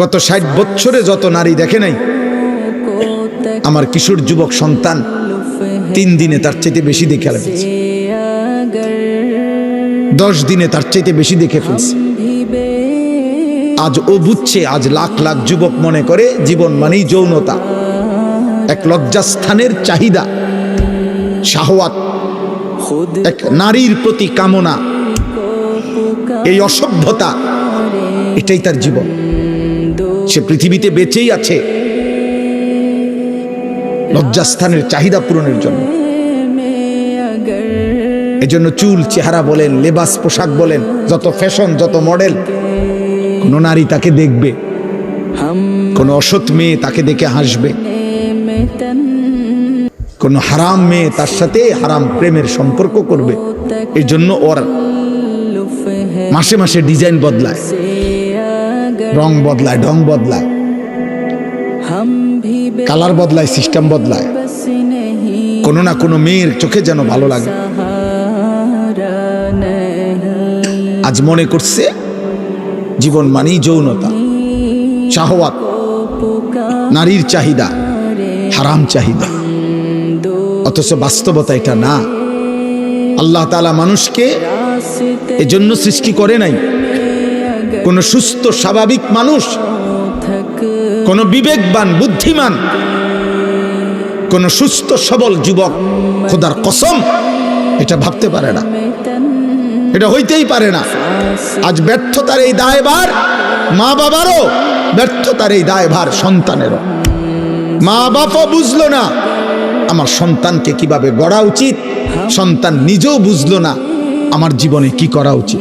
গত 60 বছরে যত নারী দেখে নাই, আমার কিশোর যুবক সন্তান 3 দিনে তার চাইতে বেশি দেখে ফেলছে, 10 দিনে তার চাইতে বেশি দেখে ফেলছে। আজ ও বুঝছে, আজ লাখ লাখ যুবক মনে করে জীবন মানেই যৌনতা, এক লজ্জাস্থানের চাহিদা, শাহওয়াত, এক নারীর প্রতি কামনা, এই অসভ্যতা, এটাই তার জীবন। সে পৃথিবীতে বেঁচেই আছে লজ্জাস্থানের চাহিদা পূরণের জন্য। এজন্য চুল, চেহারা বলেন, লেবাস, পোশাক বলেন, যত ফ্যাশন, যত মডেল, কোন নারী তাকে দেখবে, কোন অসৎ মেয়ে তাকে দেখে হাসবে, কোন হারাম মেয়ে তার সাথে হারাম প্রেমের সম্পর্ক করবে। এই জন্য ওর মাসে মাসে ডিজাইন বদলায়, রং বদলায়, ঢং বদলায়, কালার বদলায়, সিস্টেম বদলায়, কোনো না কোনো মেয়ের চোখে যেন ভালো লাগে। আজ মনে করছে জীবন মানেই যৌনতা, শাহওয়াত, নারীর চাহিদা, হারাম চাহিদা। অথচ বাস্তবতা এটা না। আল্লাহ তাআলা মানুষকে এজন্য সৃষ্টি করে নাই। কোন সুস্থ স্বাভাবিক মানুষ, কোন বিবেকবান বুদ্ধিমান, কোন সুস্থ সবল যুবক খোদার কসম এটা ভাবতে পারে না, এটা হইতেই পারে না। আজ ব্যর্থতার এই দায়ভার মা বাবারও, ব্যর্থতার এই দায়ভার সন্তানেরও। মা বাবা বুঝলো না আমার সন্তানকে কিভাবে গড়া উচিত, সন্তান নিজেও বুঝলো না আমার জীবনে কি করা উচিত।